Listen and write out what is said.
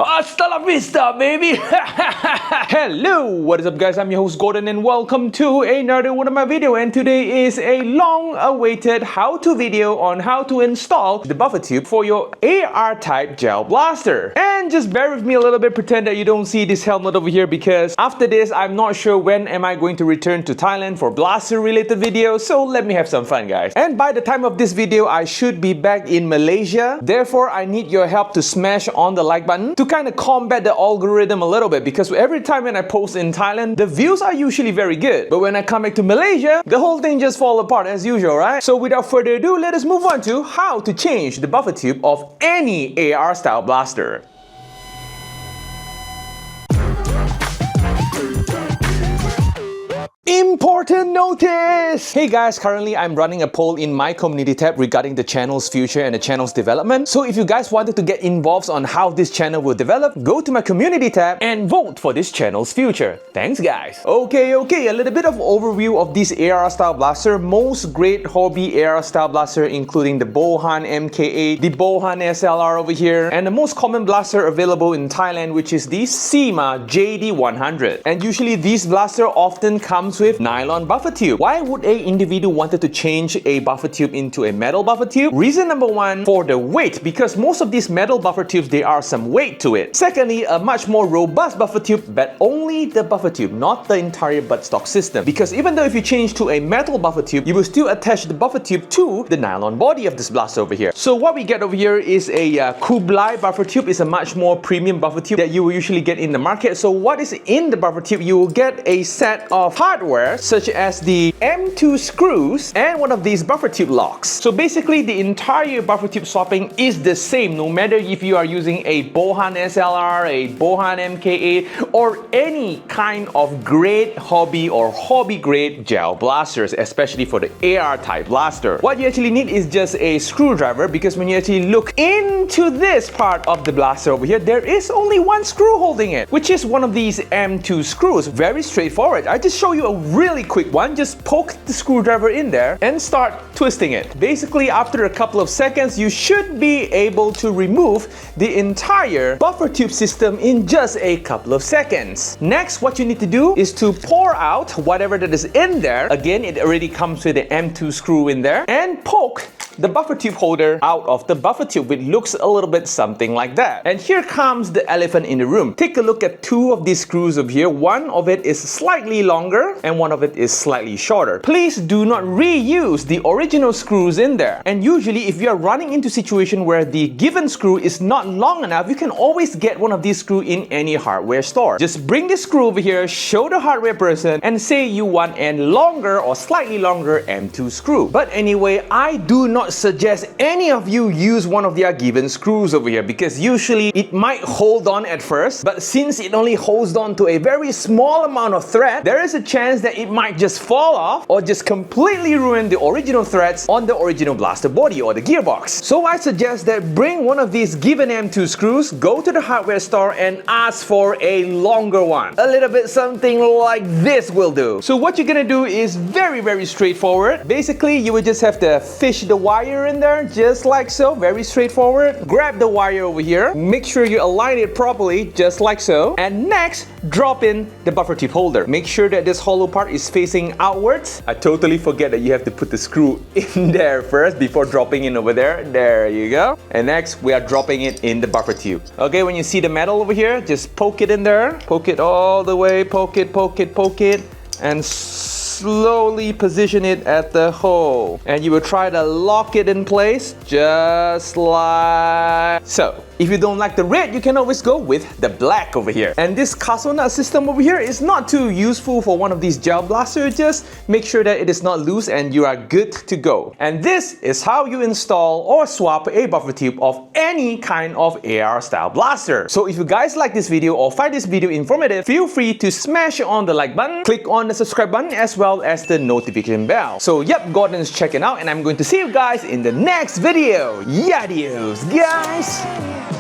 Hasta la vista, baby! Hello, what is up guys? I'm your host Gordon and welcome to another one of my video, and today is a long-awaited how-to video on how to install the buffer tube for your AR type gel blaster. And just bear with me a little bit, pretend that you don't see this helmet over here, because after this I'm not sure when am I going to return to Thailand for blaster related videos, so let me have some fun guys. And by the time of this video I should be back in Malaysia, therefore I need your help to smash on the like button to kind of combat the algorithm a little bit, because every time when I post in Thailand the views are usually very good, but when I come back to Malaysia the whole thing just falls apart as usual, right? So without further ado, let us move on to how to change the buffer tube of any AR style blaster. Important notice! Hey guys, currently I'm running a poll in my community tab regarding the channel's future and the channel's development. So if you guys wanted to get involved on how this channel will develop, go to my community tab and vote for this channel's future. Thanks guys! Okay, a little bit of overview of this AR style blaster. Most great hobby AR style blaster including the BOHAN MK8, the BOHAN SLR over here, and the most common blaster available in Thailand, which is the SEMA JD100. And usually these blaster often comes with nylon buffer tube. Why would a individual wanted to change a buffer tube into a metal buffer tube? Reason number one, for the weight, because most of these metal buffer tubes, there are some weight to it. Secondly, a much more robust buffer tube, but only the buffer tube, not the entire buttstock system. Because even though if you change to a metal buffer tube, you will still attach the buffer tube to the nylon body of this blaster over here. So what we get over here is a Kublai buffer tube. Is a much more premium buffer tube that you will usually get in the market. So what is in the buffer tube? You will get a set of hardware such as the M2 screws and one of these buffer tube locks. So basically the entire buffer tube swapping is the same no matter if you are using a BOHAN SLR, a BOHAN MK8 or any kind of great hobby or hobby grade gel blasters, especially for the AR type blaster. What you actually need is just a screwdriver, because when you actually look into this part of the blaster over here, there is only one screw holding it, which is one of these M2 screws. Very straightforward. I just show you a really quick one. Just poke the screwdriver in there and start twisting it. Basically after a couple of seconds you should be able to remove the entire buffer tube system in just a couple of seconds. Next, what you need to do is to pour out whatever that is in there. Again, it already comes with the M2 screw in there, and poke the buffer tube holder out of the buffer tube. It looks a little bit something like that. And here comes the elephant in the room. Take a look at two of these screws over here. One of it is slightly longer and one of it is slightly shorter. Please do not reuse the original screws in there. And usually if you are running into a situation where the given screw is not long enough, you can always get one of these screws in any hardware store. Just bring the screw over here, show the hardware person, and say you want a longer or slightly longer M2 screw. But anyway, I do not suggest any of you use one of their given screws over here, because usually it might hold on at first, but since it only holds on to a very small amount of thread, there is a chance that it might just fall off or just completely ruin the original threads on the original blaster body or the gearbox. So I suggest that bring one of these given M2 screws, go to the hardware store and ask for a longer one. A little bit something like this will do. So what you're gonna do is very straightforward. Basically you will just have to fish the wire in there just like so. Very straightforward. Grab the wire over here, make sure you align it properly just like so, and next drop in the buffer tube holder. Make sure that this hollow part is facing outwards. I totally forget that you have to put the screw in there first before dropping in over there. There you go. And next we are dropping it in the buffer tube. Okay, when you see the metal over here, just poke it in there. Poke it all the way. Poke it, and slowly position it at the hole. And you will try to lock it in place just like so. If you don't like the red, you can always go with the black over here. And this castle nut system over here is not too useful for one of these gel blasters. Just make sure that it is not loose and you are good to go. And this is how you install or swap a buffer tube of any kind of AR style blaster. So if you guys like this video or find this video informative, feel free to smash on the like button, click on the subscribe button as well as the notification bell. So yep, Gordon's checking out and I'm going to see you guys in the next video. Adios guys!